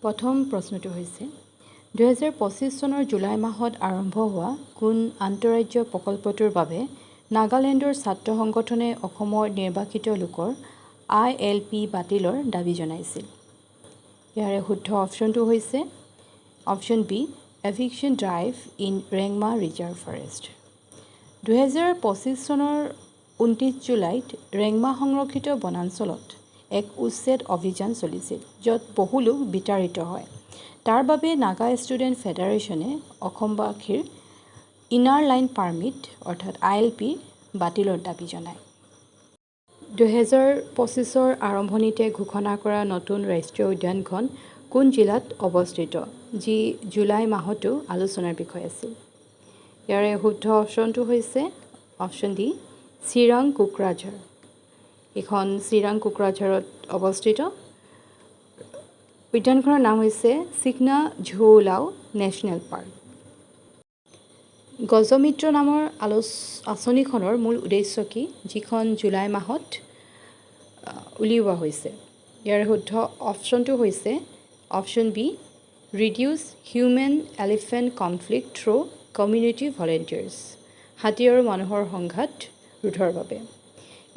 প্ৰথম প্ৰশ্নটো হৈছে 2025 চনৰ জুলাই মাহত আৰম্ভ হোৱা কোন আন্তঃৰাজ্য প্ৰকল্পটোৰ বাবে নাগালেণ্ডৰ ছাত্ৰ সংগঠনে অসমৰ নিৰ্বাসিত লোকৰ ILP বাতিলৰ দাবী জনাইছিল। ইয়াৰে শুদ্ধ অপশ্যনটো হৈছে option B eviction drive in Rengma reserve forest. 2025 চনৰ 29 জুলাইত ৰেংমা সংৰক্ষিত বনাঞ্চলত এক উচ্ছেদ অভিযান চলিছিল য'ত বহু লোক বিতাড়িত হয়। তাৰ বাবে নাগা ষ্টুডেণ্ট ফেডাৰেশ্যনে অসমবাসীৰ ইনাৰ লাইন পাৰ্মিট অৰ্থাৎ ILP বাতিলৰ দাবী জনায়। 2025ৰ আৰম্ভণিতে ঘোষণা কৰা নতুন ৰাষ্ট্ৰীয় উদ্যানখন কোন জিলাত অৱস্থিত যি জুলাই মাহতো আলোচনাৰ বিষয় আছিল। ইয়াৰে শুদ্ধ অপশ্যনটো হৈছে অপশ্যন ডি চিৰাং কোকৰাঝাৰ। এইখন চিৰাং কোকৰাঝাৰত অৱস্থিত। উদ্যানখনৰ নাম হৈছে চিকনা ঝৌলাও নেশ্যনেল পাৰ্ক। গজমিত্ৰ নামৰ আঁচনিখনৰ মূল উদ্দেশ্য কি যিখন জুলাই মাহত উলিওৱা হৈছে। ইয়াৰ শুদ্ধ অপশ্যনটো হৈছে option B reduce human elephant conflict through community volunteers হাতী আৰু মানুহৰ সংঘাত ৰোধৰ বাবে।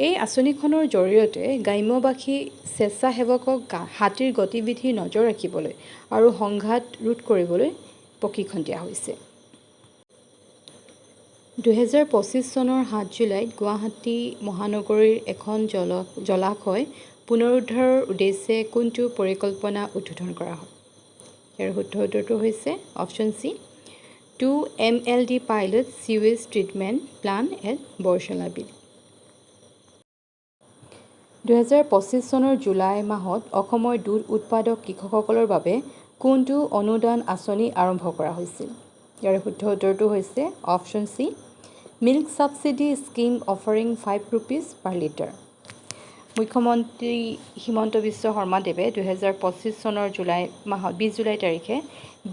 এই আঁচনিখনৰ জৰিয়তে গ্ৰাম্যবাসী স্বেচ্ছাসেৱকক হাতীৰ গতিবিধি নজৰ ৰাখিবলৈ আৰু সংঘাত ৰোধ কৰিবলৈ প্ৰশিক্ষণ দিয়া হৈছে। 2025 চনৰ 7 জুলাইত গুৱাহাটী মহানগৰীৰ এখন জলাশয় পুনৰুদ্ধাৰৰ উদ্দেশ্যে কোনটো পৰিকল্পনা উদ্বোধন কৰা হয়। ইয়াৰ শুদ্ধ উত্তৰটো হৈছে অপশ্যন চি 2 MLD পাইলট চিৱেজ treatment plan at Borsola Beel. 2025 চনৰ জুলাই মাহত অসমৰ দুধ উৎপাদক কৃষকসকলৰ বাবে কোনটো অনুদান আঁচনি আৰম্ভ কৰা হৈছিল। ইয়াৰ শুদ্ধ উত্তৰটো হৈছে option C milk subsidy scheme offering 5 rupees per litre. মুখ্যমন্ত্ৰী হিমন্ত বিশ্ব শৰ্মাদেৱে 2025 চনৰ 20 জুলাই তাৰিখে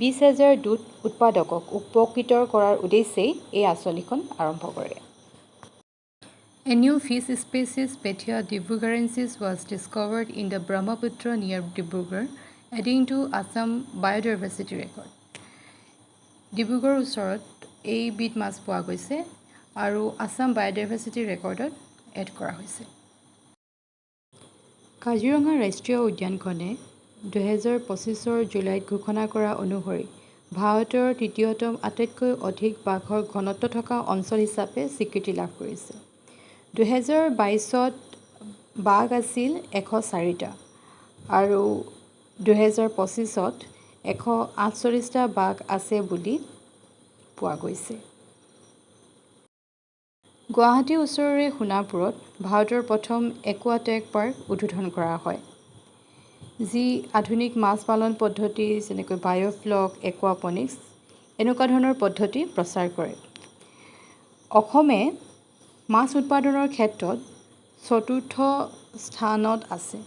20,000 দুধ উৎপাদকক উপকৃত কৰাৰ উদ্দেশ্যেই এই আঁচনিখন আৰম্ভ কৰে। A new fish species Petia dibrugarensis was discovered in the Brahmaputra near Dibrugarh, adding to Assam biodiversity record. ডিব্ৰুগড়ৰ ওচৰত এইবিধ মাছ পোৱা গৈছে আৰু আসাম বায়'ডাইভাৰ্চিটি ৰেকৰ্ডত এড কৰা হৈছে। কাজিৰঙা ৰাষ্ট্ৰীয় উদ্যানখনে 2025 জুলাইত ঘোষণা কৰা অনুসৰি ভাৰতৰ তৃতীয়তম আটাইতকৈ অধিক বাঘৰ ঘনত্ব থকা অঞ্চল হিচাপে স্বীকৃতি লাভ কৰিছে। 2022ত বাঘ আছিল 104টা আৰু 2025ত 148টা বাঘ আছে বুলি পোৱা গৈছে। গুৱাহাটীৰ ওচৰৰে সোণাপুৰত ভাৰতৰ প্ৰথম একুৱাটেক পাৰ্ক উদ্বোধন কৰা হয় যি আধুনিক মাছ পালন পদ্ধতি যেনেকৈ বায়'ফ্লক একুৱাপনিক্স এনেকুৱা ধৰণৰ পদ্ধতি প্ৰচাৰ কৰে। অসমে মাছ উৎপাদনৰ ক্ষেত্ৰত 4ৰ্থ স্থানত আছে।